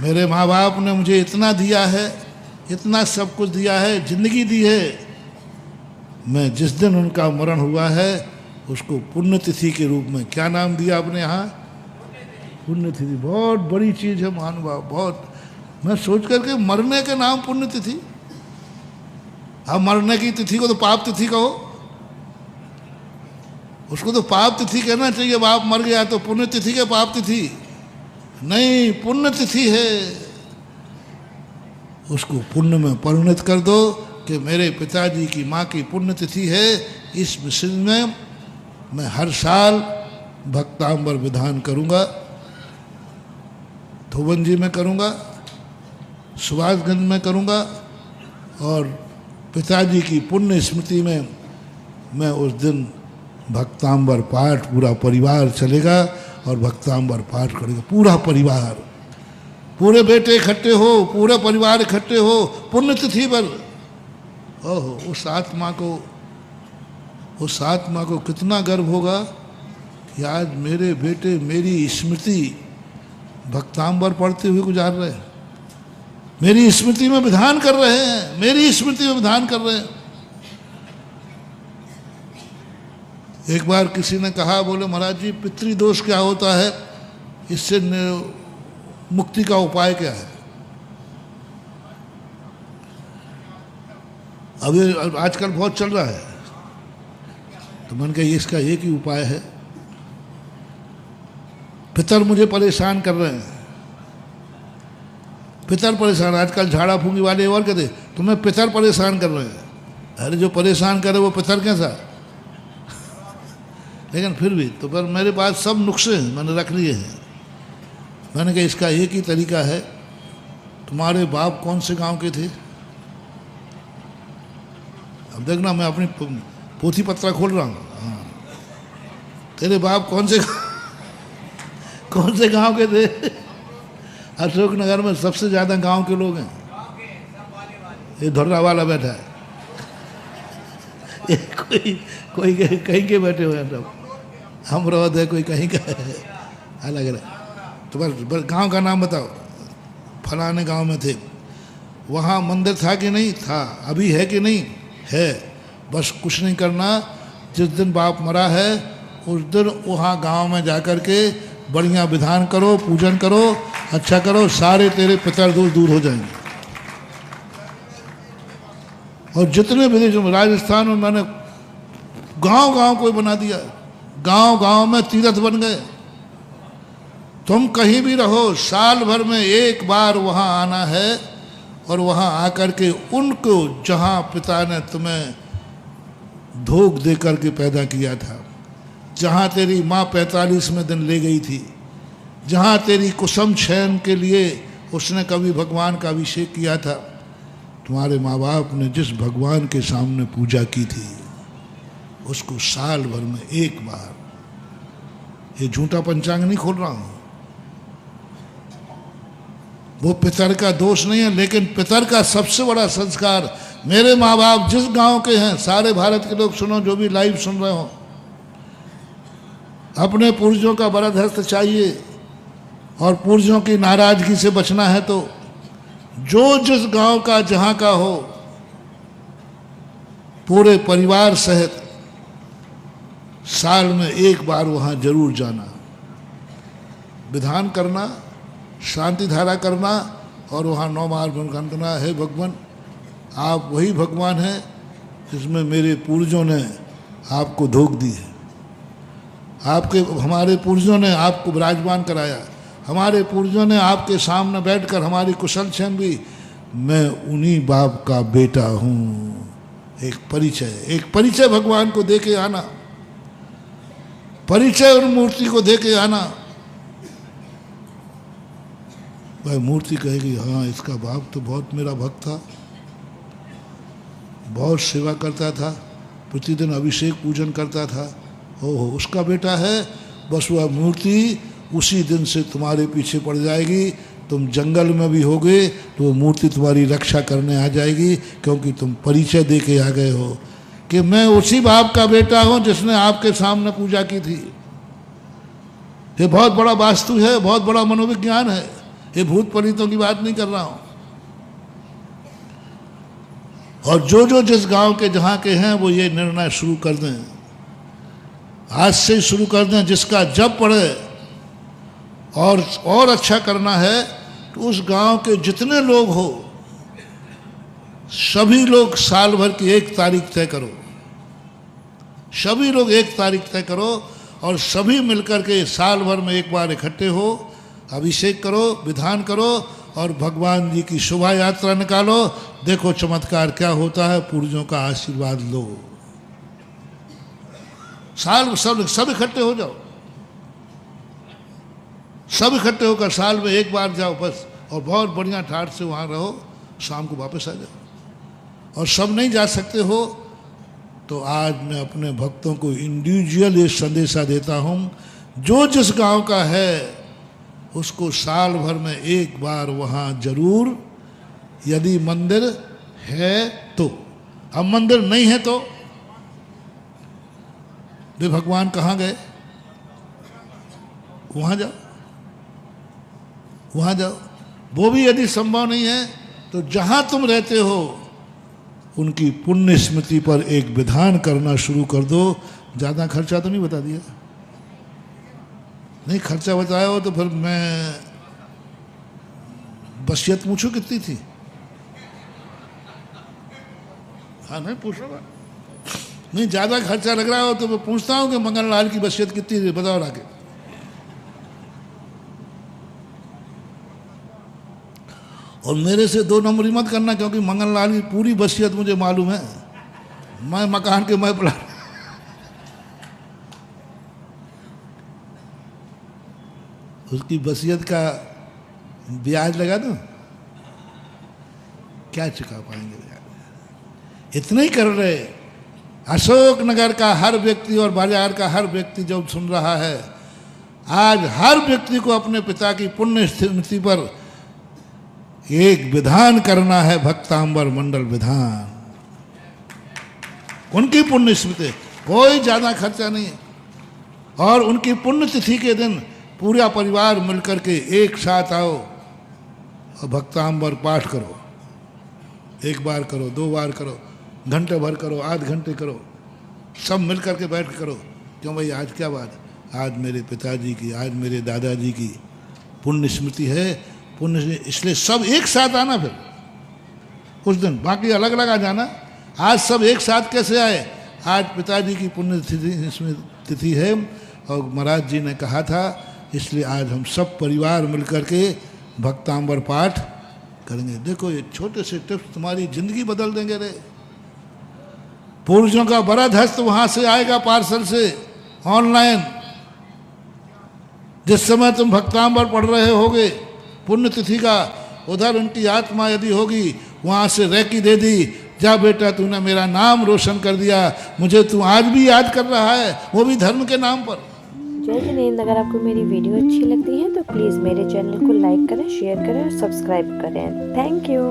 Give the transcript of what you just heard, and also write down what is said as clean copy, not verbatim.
मेरे माँ बाप ने मुझे इतना दिया है, इतना सब कुछ दिया है, जिंदगी दी है। मैं जिस दिन उनका मरण हुआ है उसको पुण्यतिथि के रूप में, क्या नाम दिया आपने यहाँ? पुण्यतिथि। बहुत बड़ी चीज़ है महानुभाव, बहुत। मैं सोच करके मरने के नाम पुण्यतिथि, अब मरने की तिथि को तो पाप तिथि कहो, उसको तो पाप तिथि कहना चाहिए। बाप मर गया तो पुण्यतिथि के पाप तिथि नहीं, पुण्यतिथि है। उसको पुण्य में परिणत कर दो कि मेरे पिताजी की माँ की पुण्यतिथि है। इस विषय में मैं हर साल भक्तांबर विधान करूँगा, धोबन में करूँगा, सुभाषगंज में करूँगा, और पिताजी की पुण्य स्मृति में मैं उस दिन भक्तांबर पाठ, पूरा परिवार चलेगा और भक्तांबर पाठ करेगा, पूरा परिवार, पूरे बेटे इकट्ठे हो, पूरा परिवार इकट्ठे हो पुण्यतिथि पर। ओहो, उस आत्मा को कितना गर्व होगा कि आज मेरे बेटे मेरी स्मृति भक्तांबर पढ़ते हुए गुजार रहे हैं, मेरी स्मृति में विधान कर रहे हैं, मेरी स्मृति में विधान कर रहे हैं। एक बार किसी ने कहा, बोले महाराज जी पितृदोष क्या होता है, इससे मुक्ति का उपाय क्या है? अभी आजकल बहुत चल रहा है, तो मैंने कहा इसका एक ही उपाय है। पितर मुझे परेशान कर रहे हैं, पितर परेशान, आजकल झाड़ा फूंकी वाले और कहते तुम्हें पितर परेशान कर रहे हैं। अरे जो परेशान करे वो पितर कैसा? लेकिन फिर भी तो पर मेरे पास सब नुस्खे हैं, मैंने रख लिए हैं। मैंने कहा इसका एक ही तरीका है। तुम्हारे बाप कौन से गांव के थे? अब देखना, मैं अपनी पोथी पत्रा खोल रहा हूँ। हाँ, तेरे बाप कौन से गांव के थे? अशोकनगर में सबसे ज़्यादा गांव के लोग हैं। ये धुर्रा वाला बैठा है, कोई कहीं के बैठे हुए हैं सब। अमरावत है, कोई कहीं का है, अलग अलग। तुम्हारे गांव का नाम बताओ। फलाने गांव में थे, वहाँ मंदिर था कि नहीं था, अभी है कि नहीं है। बस कुछ नहीं करना, जिस दिन बाप मरा है उस दिन वहाँ गांव में जाकर के बढ़िया विधान करो, पूजन करो, अच्छा करो, सारे तेरे पितर दोष दूर हो जाएंगे। और जितने विदेश में, राजस्थान में मैंने गांव को बना दिया, गांव में तीर्थ बन गए। तुम कहीं भी रहो, साल भर में एक बार वहां आना है और वहां आकर के उनको, जहां पिता ने तुम्हें धोख दे करके पैदा किया था, जहां तेरी माँ 45वें दिन ले गई थी, जहां तेरी कुसुम शयन के लिए उसने कभी भगवान का अभिषेक किया था, तुम्हारे माँ बाप ने जिस भगवान के सामने पूजा की थी उसको साल भर में एक बार, ये झूठा पंचांग नहीं खोल रहा हूं, वो पितर का दोष नहीं है, लेकिन पितर का सबसे बड़ा संस्कार। मेरे माँ बाप जिस गांव के हैं, सारे भारत के लोग सुनो, जो भी लाइव सुन रहे हो, अपने पूर्वजों का वरद हस्त चाहिए और पूर्वजों की नाराजगी से बचना है तो जो जिस गांव का जहां का हो, पूरे परिवार सहित साल में एक बार वहां जरूर जाना, विधान करना, शांति धारा करना और वहाँ 9 बार गुणगान करना। है भगवान, आप वही भगवान हैं जिसमें मेरे पूर्वजों ने आपको धोख दी है, हमारे पूर्वजों ने आपको विराजमान कराया, हमारे पूर्वजों ने आपके सामने बैठकर हमारी कुशल क्षण भी। मैं उन्हीं बाप का बेटा हूँ। एक परिचय भगवान को दे के आना, परिचय और मूर्ति को दे के आना। भाई मूर्ति कहेगी हाँ इसका बाप तो बहुत मेरा भक्त था, बहुत सेवा करता था, प्रतिदिन अभिषेक पूजन करता था, ओहो उसका बेटा है। बस वह मूर्ति उसी दिन से तुम्हारे पीछे पड़ जाएगी। तुम जंगल में भी होगे तो वो मूर्ति तुम्हारी रक्षा करने आ जाएगी, क्योंकि तुम परिचय दे के आ गए हो कि मैं उसी बाप का बेटा हूँ जिसने आपके सामने पूजा की थी। ये बहुत बड़ा वास्तु है, बहुत बड़ा मनोविज्ञान है। ये भूत प्रेतों की बात नहीं कर रहा हूं। और जो जो जिस गांव के जहां के हैं वो ये निर्णय शुरू कर दें, आज से ही शुरू कर दें। जिसका जब पड़े और अच्छा करना है तो उस गांव के जितने लोग हो सभी लोग साल भर की 1 तारीख तय करो, सभी लोग 1 तारीख तय करो और सभी मिलकर के साल भर में एक बार इकट्ठे हो, अभिषेक करो, विधान करो और भगवान जी की शोभा यात्रा निकालो। देखो चमत्कार क्या होता है, पूर्वजों का आशीर्वाद लो। साल सब इकट्ठे हो जाओ, सब इकट्ठे होकर साल में एक बार जाओ बस, और बहुत बढ़िया ठाठ से वहाँ रहो, शाम को वापस आ जाओ। और सब नहीं जा सकते हो तो आज मैं अपने भक्तों को इंडिविजुअल ये संदेशा देता हूँ, जो जिस गांव का है उसको साल भर में एक बार वहाँ जरूर, यदि मंदिर है तो। अब मंदिर नहीं है तो वे भगवान कहाँ गए? वहाँ जाओ, वहाँ जाओ। वो भी यदि संभव नहीं है तो जहाँ तुम रहते हो उनकी पुण्य स्मृति पर एक विधान करना शुरू कर दो। ज़्यादा खर्चा तो नहीं बता दिया? नहीं खर्चा बताया हो तो फिर मैं वसीयत पूछूं कितनी थी? हाँ नहीं पूछ रहा, नहीं ज़्यादा खर्चा लग रहा हो तो मैं पूछता हूँ कि मंगल लाल की वसीयत कितनी थी, बताओ आगे। और मेरे से 2 नंबरी मत करना, क्योंकि मंगल लाल की पूरी वसीयत मुझे मालूम है। मैं मकान के मैं प्लाट, उसकी वसीयत का ब्याज लगा दो, क्या चुका पाएंगे ब्याज? इतना ही कर रहे। अशोकनगर का हर व्यक्ति और बाजार का हर व्यक्ति जब सुन रहा है, आज हर व्यक्ति को अपने पिता की पुण्य स्मृति पर एक विधान करना है, भक्तांबर मंडल विधान। उनकी पुण्य स्मृति, कोई ज्यादा खर्चा नहीं है। और उनकी पुण्य तिथि के दिन पूरा परिवार मिलकर के एक साथ आओ और भक्तांबर पाठ करो। 1 बार करो, 2 बार करो, घंटे भर करो, आध घंटे करो, सब मिल करके बैठ करो। क्यों भाई आज क्या बात? आज मेरे पिताजी की, आज मेरे दादाजी की पुण्य स्मृति है, पुण्य, इसलिए सब एक साथ आना। फिर उस दिन बाकी अलग अलग आ जाना। आज सब एक साथ कैसे आए? आज पिताजी की पुण्य तिथि है और महाराज जी ने कहा था, इसलिए आज हम सब परिवार मिलकर के भक्तांबर पाठ करेंगे। देखो ये छोटे से टिप्स तुम्हारी जिंदगी बदल देंगे रे। पूर्वजों का वरद हस्त वहां से आएगा पार्सल से ऑनलाइन। जिस समय तुम भक्तांबर पढ़ रहे होगे पुण्यतिथि का, उधर उनकी आत्मा यदि होगी वहां से रैकी दे दी, जा बेटा तूने मेरा नाम रोशन कर दिया, मुझे तू आज भी याद कर रहा है, वो भी धर्म के नाम पर। जय जिनेंद्र। अगर आपको मेरी वीडियो अच्छी लगती है तो प्लीज़ मेरे चैनल को लाइक करें, शेयर करें और सब्सक्राइब करें। Thank you.